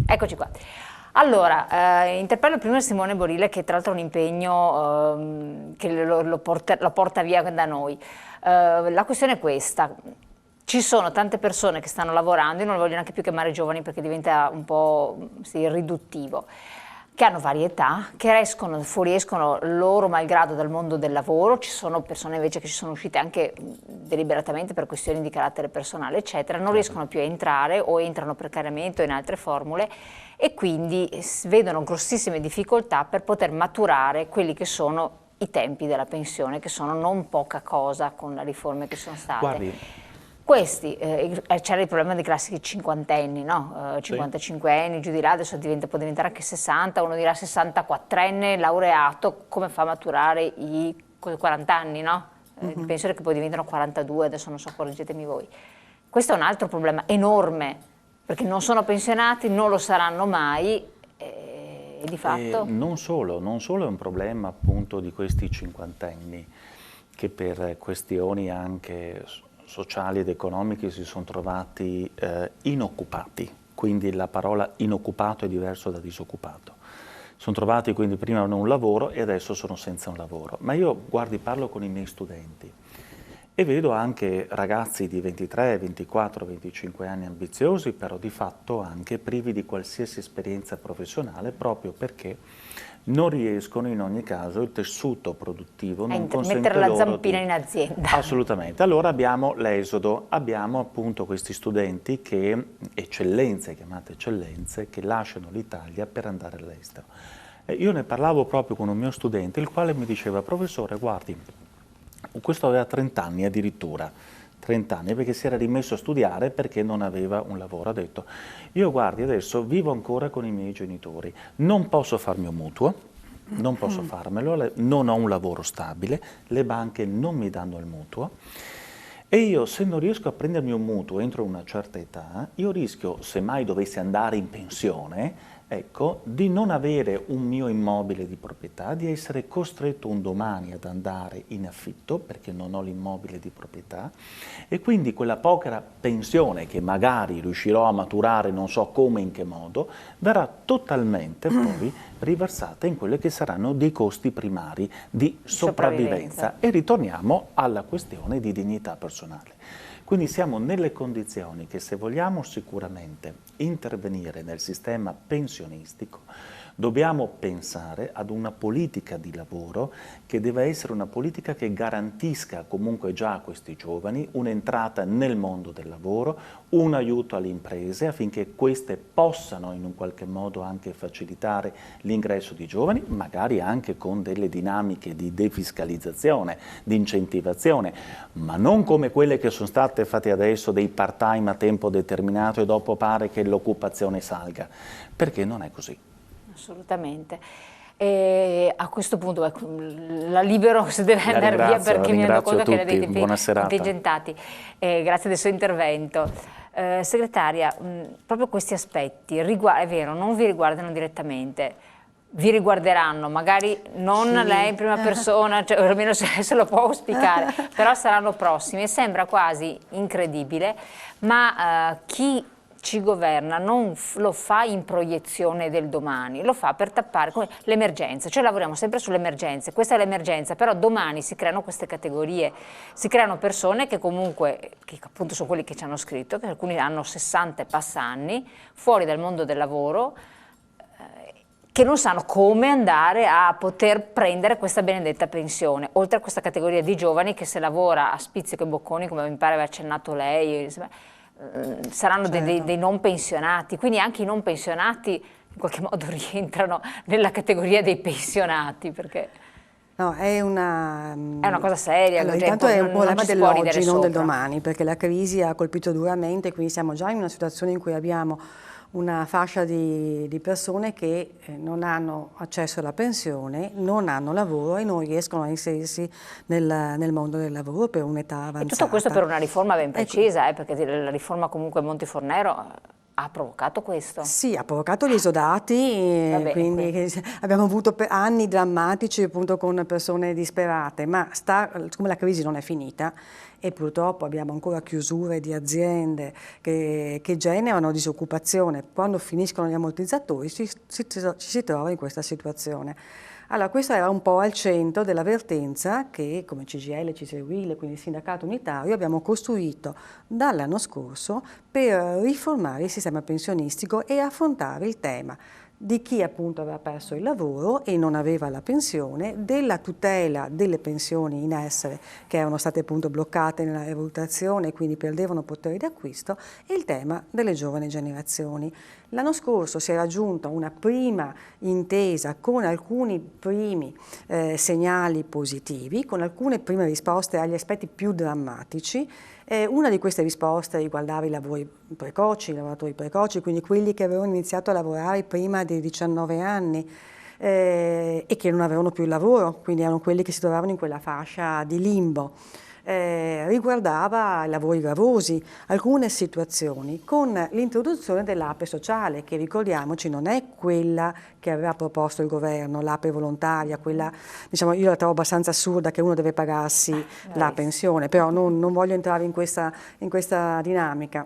Eccoci qua. Allora, interpello prima Simone Borile, che tra l'altro ha un impegno che lo porta via da noi. La questione è questa. Ci sono tante persone che stanno lavorando, io non lo voglio neanche più chiamare giovani perché diventa un po' riduttivo, che hanno varietà, che fuoriescono loro malgrado dal mondo del lavoro. Ci sono persone invece che ci sono uscite anche deliberatamente per questioni di carattere personale, eccetera, non riescono più a entrare o entrano precariamente o in altre formule e quindi vedono grossissime difficoltà per poter maturare quelli che sono i tempi della pensione, che sono non poca cosa con le riforme che sono state. Guardi, Questi, c'era il problema dei classici cinquantenni, no? 55 anni, giù di là, adesso può diventare anche 60, uno dirà 64enne, laureato, come fa a maturare i 40 anni, no? Penso che poi diventano 42, adesso non so, correggetemi voi. Questo è un altro problema enorme, perché non sono pensionati, non lo saranno mai, e di fatto... Non solo è un problema appunto di questi cinquantenni, che per questioni anche sociali ed economiche si sono trovati inoccupati, quindi la parola inoccupato è diverso da disoccupato. Sono trovati quindi prima un lavoro e adesso sono senza un lavoro. Ma io, guardi, parlo con i miei studenti e vedo anche ragazzi di 23, 24, 25 anni ambiziosi, però di fatto anche privi di qualsiasi esperienza professionale, proprio perché non riescono in ogni caso, il tessuto produttivo non consente mettere la loro zampina in azienda. Assolutamente. Allora abbiamo l'esodo, abbiamo appunto questi studenti che, chiamate eccellenze, che lasciano l'Italia per andare all'estero. Io ne parlavo proprio con un mio studente, il quale mi diceva: professore, guardi, questo aveva 30 anni addirittura, 30 anni, perché si era rimesso a studiare perché non aveva un lavoro. Ha detto: io guardi, adesso vivo ancora con i miei genitori, non posso farmi un mutuo, non posso farmelo, non ho un lavoro stabile, le banche non mi danno il mutuo e io, se non riesco a prendermi un mutuo entro una certa età, io rischio, se mai dovessi andare in pensione, ecco, di non avere un mio immobile di proprietà, di essere costretto un domani ad andare in affitto perché non ho l'immobile di proprietà e quindi quella poca pensione che magari riuscirò a maturare non so come, in che modo, verrà totalmente poi riversata in quelli che saranno dei costi primari di sopravvivenza. E ritorniamo alla questione di dignità personale. Quindi siamo nelle condizioni che, se vogliamo sicuramente intervenire nel sistema pensionistico, dobbiamo pensare ad una politica di lavoro che deve essere una politica che garantisca comunque già a questi giovani un'entrata nel mondo del lavoro, un aiuto alle imprese affinché queste possano in un qualche modo anche facilitare l'ingresso di giovani, magari anche con delle dinamiche di defiscalizzazione, di incentivazione, ma non come quelle che sono state fatte adesso, dei part-time a tempo determinato e dopo pare che l'occupazione salga, perché non è così. Assolutamente. E a questo punto la libero se deve andare via, perché mi rendo conto che avete tempi contingentati. Grazie del suo intervento. Segretaria, proprio questi aspetti, è vero, non vi riguardano direttamente, vi riguarderanno, magari non lei in prima persona, cioè, almeno se lo può auspicare, però saranno prossimi e sembra quasi incredibile, ma chi ci governa non lo fa in proiezione del domani, lo fa per tappare l'emergenza, cioè lavoriamo sempre sulle emergenze, questa è l'emergenza, però domani si creano queste categorie, si creano persone che comunque, che appunto sono quelli che ci hanno scritto, che alcuni hanno 60 e passa anni, fuori dal mondo del lavoro, che non sanno come andare a poter prendere questa benedetta pensione, oltre a questa categoria di giovani che se lavora a spizzico e bocconi, come mi pare aveva accennato lei, saranno dei non pensionati, quindi anche i non pensionati in qualche modo rientrano nella categoria dei pensionati, perché no, è una cosa seria. Allora, intanto è un problema dell'oggi, non del domani, perché la crisi ha colpito duramente, quindi siamo già in una situazione in cui abbiamo una fascia di persone che non hanno accesso alla pensione, non hanno lavoro e non riescono a inserirsi nel mondo del lavoro per un'età avanzata. E tutto questo per una riforma ben precisa, perché la riforma comunque Montifornero ha provocato questo. Sì, ha provocato gli esodati, quindi abbiamo avuto anni drammatici appunto con persone disperate, ma come la crisi non è finita e purtroppo abbiamo ancora chiusure di aziende che generano disoccupazione. Quando finiscono gli ammortizzatori ci si trova in questa situazione. Allora, questo era un po' al centro dell'avvertenza che come CGIL, CISL, quindi il sindacato unitario, abbiamo costruito dall'anno scorso per riformare il sistema pensionistico e affrontare il tema di chi appunto aveva perso il lavoro e non aveva la pensione, della tutela delle pensioni in essere che erano state appunto bloccate nella valutazione e quindi perdevano potere di acquisto, e il tema delle giovani generazioni. L'anno scorso si è raggiunta una prima intesa con alcuni primi segnali positivi, con alcune prime risposte agli aspetti più drammatici. Una di queste risposte riguardava i lavoratori precoci, quindi quelli che avevano iniziato a lavorare prima dei 19 anni e che non avevano più il lavoro, quindi erano quelli che si trovavano in quella fascia di limbo. Riguardava i lavori gravosi, alcune situazioni, con l'introduzione dell'APE sociale, che ricordiamoci non è quella che aveva proposto il governo, l'APE volontaria, quella, diciamo, io la trovo abbastanza assurda che uno deve pagarsi la pensione, però non voglio entrare in questa dinamica.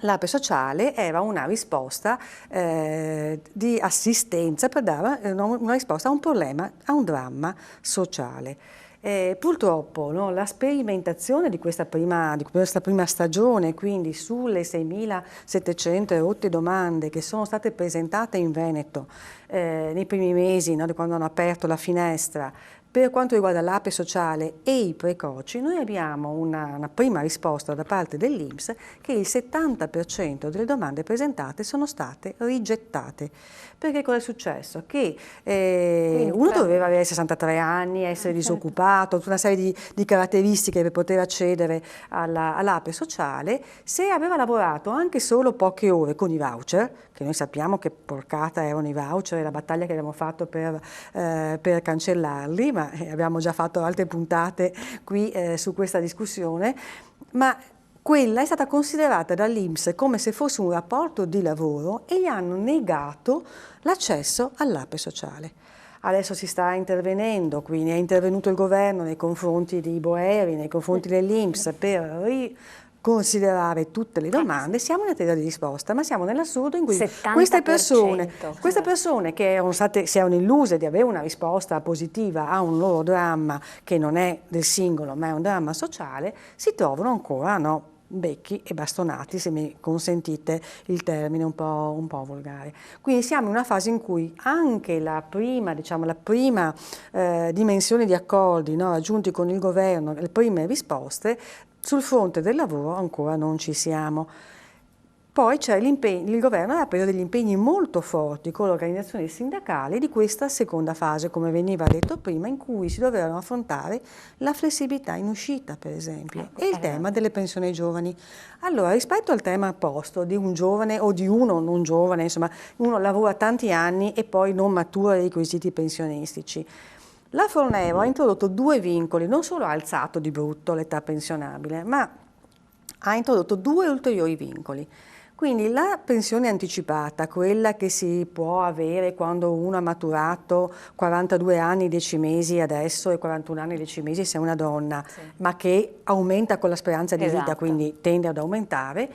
L'APE sociale era una risposta di assistenza per dare una risposta a un problema, a un dramma sociale. Purtroppo la sperimentazione di questa prima stagione, quindi sulle 6.700 erotte domande che sono state presentate in Veneto nei primi mesi, di quando hanno aperto la finestra, per quanto riguarda l'APE sociale e i precoci, noi abbiamo una prima risposta da parte dell'INPS che il 70% delle domande presentate sono state rigettate. Perché cosa è successo? Che uno doveva avere 63 anni, essere disoccupato, tutta una serie di caratteristiche per poter accedere all'APE sociale. Se aveva lavorato anche solo poche ore con i voucher, che noi sappiamo che porcata erano i voucher e la battaglia che abbiamo fatto per cancellarli, ma abbiamo già fatto altre puntate qui su questa discussione, ma quella è stata considerata dall'INPS come se fosse un rapporto di lavoro e gli hanno negato l'accesso all'APE sociale. Adesso si sta intervenendo, quindi è intervenuto il governo nei confronti di Boeri, nei confronti dell'INPS per considerare tutte le domande. Siamo in attesa di risposta, ma siamo nell'assurdo in cui queste persone che si erano illuse di avere una risposta positiva a un loro dramma che non è del singolo ma è un dramma sociale, si trovano ancora becchi e bastonati, se mi consentite il termine un po' volgare. Quindi siamo in una fase in cui anche la prima dimensione di accordi raggiunti con il governo, le prime risposte, sul fronte del lavoro ancora non ci siamo. Poi c'è il governo ha preso degli impegni molto forti con le organizzazioni sindacali di questa seconda fase, come veniva detto prima, in cui si dovevano affrontare la flessibilità in uscita, per esempio, e il tema delle pensioni ai giovani. Allora, rispetto al tema posto di un giovane o di uno non giovane, insomma, uno lavora tanti anni e poi non matura i requisiti pensionistici, la Fornero ha introdotto due vincoli, non solo ha alzato di brutto l'età pensionabile, ma ha introdotto due ulteriori vincoli. Quindi la pensione anticipata, quella che si può avere quando uno ha maturato 42 anni e 10 mesi adesso e 41 anni e 10 mesi se è una donna, ma che aumenta con la speranza di vita, quindi tende ad aumentare,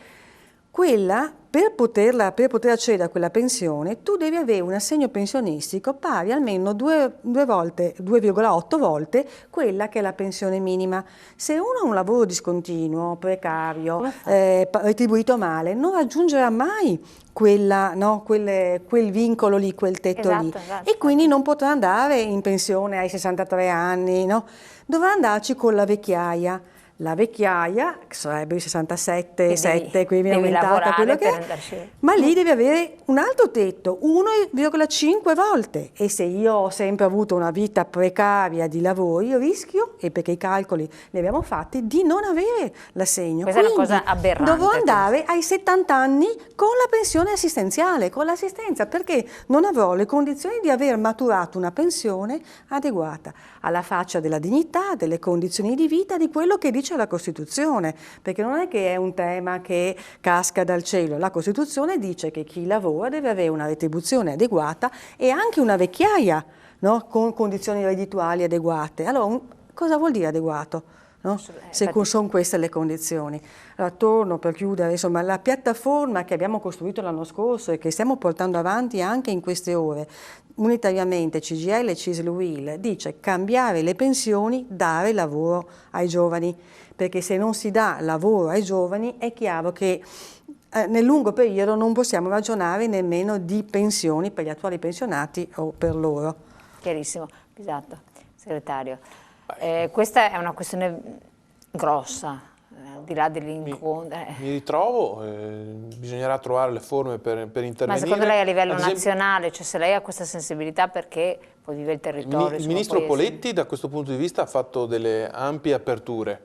quella per poter accedere a quella pensione tu devi avere un assegno pensionistico pari almeno 2,8 volte quella che è la pensione minima. Se uno ha un lavoro discontinuo, precario, retribuito male, non raggiungerà mai quel vincolo lì, quel tetto lì, e quindi non potrà andare in pensione ai 63 anni, dovrà andarci con la vecchiaia. La vecchiaia, che sarebbe il 67, 7, quindi viene aumentata quello che è, ma lì devi avere un altro tetto, 1,5 volte. E se io ho sempre avuto una vita precaria di lavoro, io rischio, e perché i calcoli li abbiamo fatti, di non avere l'assegno. Questa è una cosa aberrante. Dovrò andare ai 70 anni con la pensione assistenziale, con l'assistenza, perché non avrò le condizioni di aver maturato una pensione adeguata alla faccia della dignità, delle condizioni di vita, di quello che dice la Costituzione, perché non è che è un tema che casca dal cielo. La Costituzione dice che chi lavora deve avere una retribuzione adeguata e anche una vecchiaia, con condizioni reddituali adeguate. Allora, cosa vuol dire adeguato? no? Se sono queste le condizioni. Allora, torno per chiudere, insomma, la piattaforma che abbiamo costruito l'anno scorso e che stiamo portando avanti anche in queste ore, unitariamente CGIL e CISL UIL, dice cambiare le pensioni, dare lavoro ai giovani, perché se non si dà lavoro ai giovani è chiaro che nel lungo periodo non possiamo ragionare nemmeno di pensioni per gli attuali pensionati o per loro. Chiarissimo, Pisato, segretario. Questa è una questione grossa, al di là dell'incontro. Mi ritrovo, bisognerà trovare le forme per intervenire. Ma secondo lei a livello nazionale, cioè se lei ha questa sensibilità, perché poi vive il territorio? Il ministro Poletti da questo punto di vista ha fatto delle ampie aperture.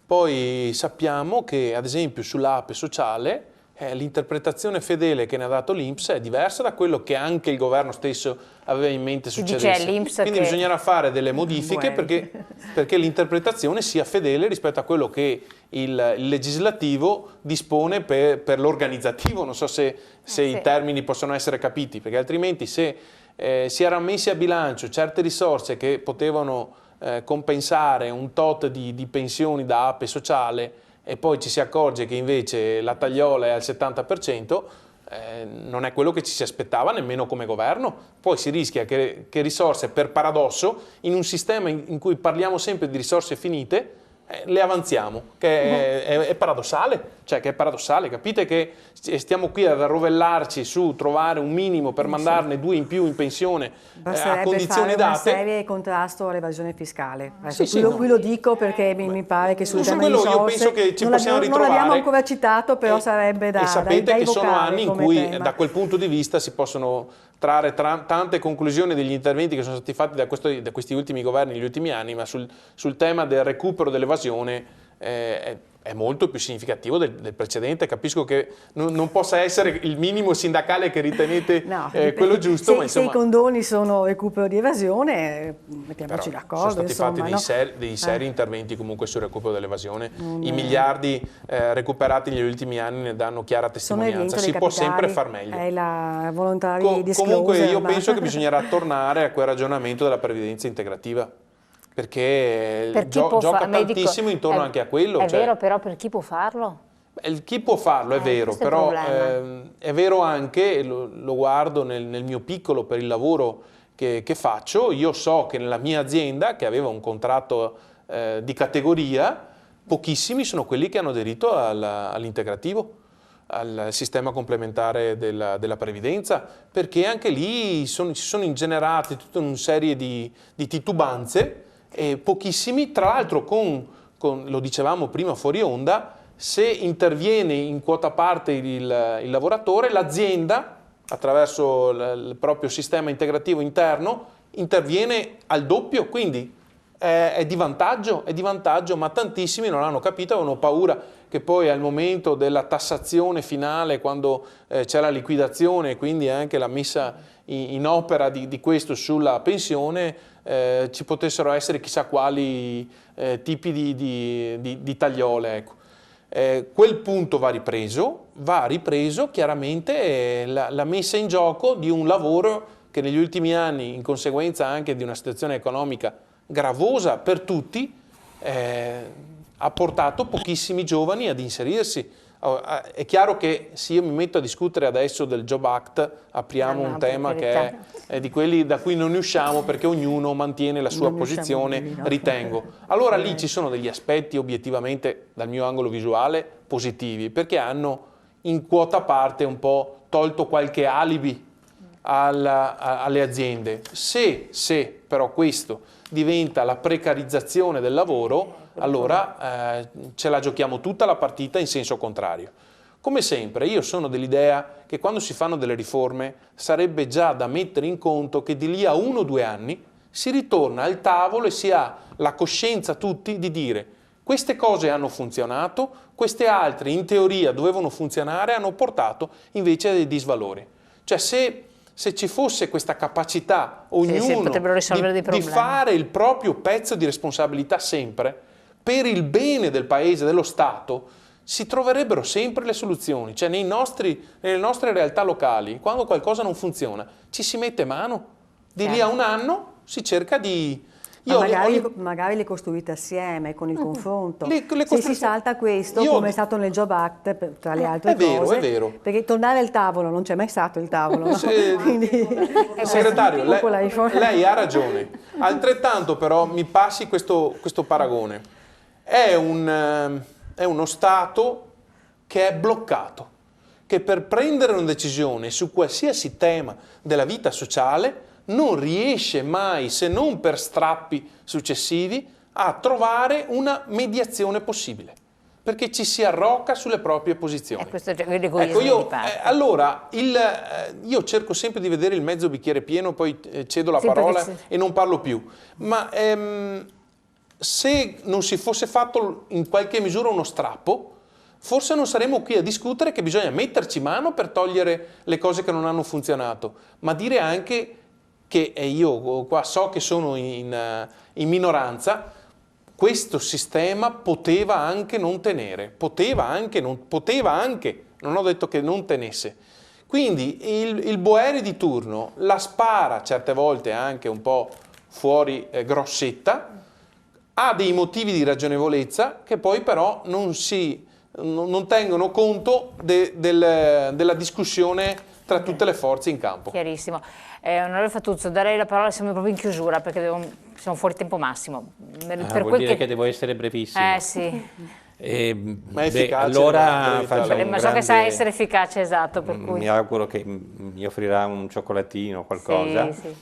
Poi sappiamo che ad esempio sull'APE sociale l'interpretazione fedele che ne ha dato l'INPS è diversa da quello che anche il governo stesso aveva in mente succedesse. Quindi bisognerà fare delle modifiche perché l'interpretazione sia fedele rispetto a quello che il legislativo dispone per l'organizzativo. Non so se i termini possono essere capiti, perché altrimenti se si erano messi a bilancio certe risorse che potevano compensare un tot di pensioni da APE sociale e poi ci si accorge che invece la tagliola è al 70%, non è quello che ci si aspettava nemmeno come governo. Poi si rischia che risorse, per paradosso, in un sistema in cui parliamo sempre di risorse finite, le avanziamo, che è paradossale, capite che stiamo qui ad arrovellarci su trovare un minimo per mandarne 2 in più in pensione a condizioni date. Una serie contrasto all'evasione fiscale. Qui lo dico perché mi pare che sul tema quello io penso che ci possiamo ritrovare. Non l'abbiamo ancora citato, però sarebbe da sapete che sono anni in cui da quel punto di vista si possono trarre tante conclusioni degli interventi che sono stati fatti da questi ultimi governi negli ultimi anni, ma sul tema del recupero dell'evasione è molto più significativo del precedente. Capisco che non possa essere il minimo sindacale che ritenete quello giusto. Se i condoni sono recupero di evasione, mettiamoci d'accordo. Sono stati fatti dei seri interventi comunque sul recupero dell'evasione. I miliardi recuperati negli ultimi anni ne danno chiara testimonianza. Si può sempre far meglio. È la volontà di comunque io penso che bisognerà tornare a quel ragionamento della previdenza integrativa. Perché gioca tantissimo intorno anche a quello. È vero, però per chi può farlo? Chi può farlo è vero, però è vero anche, lo guardo nel mio piccolo per il lavoro che faccio. Io so che nella mia azienda, che aveva un contratto di categoria, pochissimi sono quelli che hanno aderito all'integrativo, al sistema complementare della previdenza, perché anche lì si sono ingenerate tutta una serie di titubanze. E pochissimi, tra l'altro lo dicevamo prima fuori onda, se interviene in quota parte il lavoratore, l'azienda, attraverso il proprio sistema integrativo interno, interviene al doppio, quindi è di vantaggio, ma tantissimi non l'hanno capito, avevano paura che poi al momento della tassazione finale, quando c'è la liquidazione e quindi anche la messa in opera di questo sulla pensione, ci potessero essere chissà quali tipi di tagliole. Ecco. Quel punto va ripreso chiaramente la messa in gioco di un lavoro che negli ultimi anni, in conseguenza anche di una situazione economica gravosa per tutti, ha portato pochissimi giovani ad inserirsi. È chiaro che se io mi metto a discutere adesso del Job Act apriamo un tema che è di quelli da cui non ne usciamo, perché ognuno mantiene la sua posizione, ritengo. Allora lì ci sono degli aspetti obiettivamente dal mio angolo visuale positivi, perché hanno in quota parte un po' tolto qualche alibi alle aziende. Se però questo diventa la precarizzazione del lavoro, allora ce la giochiamo tutta la partita in senso contrario. Come sempre, io sono dell'idea che quando si fanno delle riforme sarebbe già da mettere in conto che di lì a 1 o 2 anni si ritorna al tavolo e si ha la coscienza tutti di dire: queste cose hanno funzionato, queste altre in teoria dovevano funzionare, hanno portato invece a dei disvalori. Cioè se ci fosse questa capacità, ognuno di fare il proprio pezzo di responsabilità sempre, per il bene del Paese, dello Stato, si troverebbero sempre le soluzioni. Cioè nelle nostre realtà locali, quando qualcosa non funziona, ci si mette mano. Di lì a un anno si cerca di Magari le costruite assieme con il confronto. Se si salta questo, come è stato nel Job Act, tra le altre cose. È vero. Perché tornare al tavolo, non c'è mai stato il tavolo. No? Quindi, segretario, lei ha ragione. Altrettanto però mi passi questo paragone. È uno Stato che è bloccato, che per prendere una decisione su qualsiasi tema della vita sociale non riesce mai, se non per strappi successivi, a trovare una mediazione possibile, perché ci si arrocca sulle proprie posizioni. Allora, io cerco sempre di vedere il mezzo bicchiere pieno, poi cedo la parola e non parlo più, ma se non si fosse fatto in qualche misura uno strappo, forse non saremmo qui a discutere che bisogna metterci mano per togliere le cose che non hanno funzionato, ma dire anche che, e io qua so che sono in minoranza, questo sistema poteva anche non tenere, non ho detto che non tenesse. Quindi il boere di turno la spara certe volte anche un po' fuori grossetta, ha dei motivi di ragionevolezza che poi però non tengono conto della discussione tra tutte le forze in campo. Chiarissimo. Onorevole Fatuzzo, darei la parola, siamo proprio in chiusura perché siamo fuori tempo massimo. Vuol dire che devo essere brevissimo. Sì. Ma è efficace. Allora ma so che sa essere efficace, esatto. Per cui mi auguro che mi offrirà un cioccolatino o qualcosa. Sì.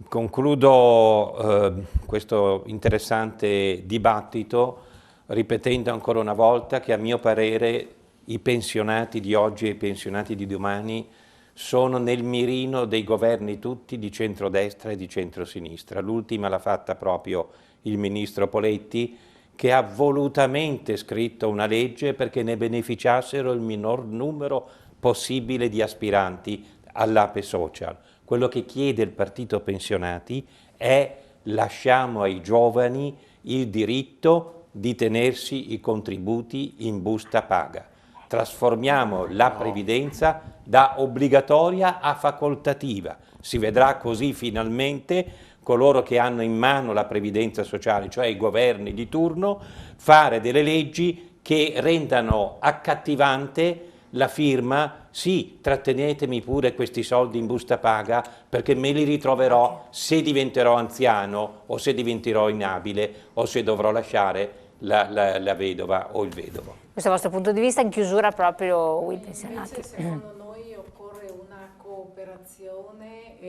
Concludo questo interessante dibattito ripetendo ancora una volta che a mio parere i pensionati di oggi e i pensionati di domani sono nel mirino dei governi tutti di centrodestra e di centrosinistra. L'ultima l'ha fatta proprio il ministro Poletti, che ha volutamente scritto una legge perché ne beneficiassero il minor numero possibile di aspiranti all'Ape Social. Quello che chiede il partito pensionati è: lasciamo ai giovani il diritto di tenersi i contributi in busta paga. Trasformiamo la previdenza da obbligatoria a facoltativa. Si vedrà così finalmente coloro che hanno in mano la previdenza sociale, cioè i governi di turno, fare delle leggi che rendano accattivante la firma: sì, trattenetemi pure questi soldi in busta paga perché me li ritroverò se diventerò anziano o se diventerò inabile o se dovrò lasciare la vedova o il vedovo. Questo è il vostro punto di vista in chiusura proprio, pensionati? Secondo noi occorre una cooperazione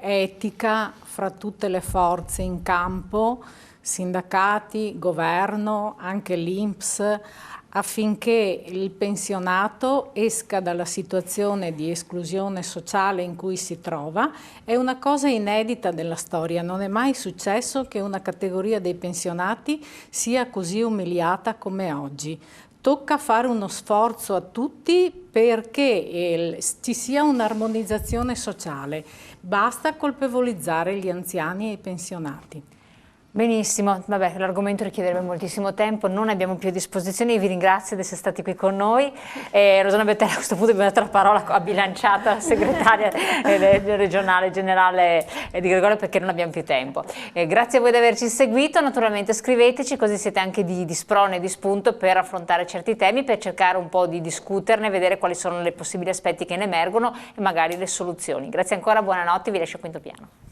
etica fra tutte le forze in campo, sindacati, governo, anche l'INPS, affinché il pensionato esca dalla situazione di esclusione sociale in cui si trova. È una cosa inedita della storia, non è mai successo che una categoria dei pensionati sia così umiliata come oggi. Tocca fare uno sforzo a tutti perché ci sia un'armonizzazione sociale. Basta colpevolizzare gli anziani e i pensionati. Benissimo, vabbè, l'argomento richiederebbe moltissimo tempo, non abbiamo più a disposizione. Io vi ringrazio di essere stati qui con noi. Rosanna Bettella, a questo punto abbiamo dato la parola a bilanciata, la segretaria regionale generale di Gregorio, perché non abbiamo più tempo. Grazie a voi di averci seguito, naturalmente scriveteci così siete anche di sprone e di spunto per affrontare certi temi, per cercare un po' di discuterne, vedere quali sono i possibili aspetti che ne emergono e magari le soluzioni. Grazie ancora, buonanotte, vi lascio a Quinto Piano.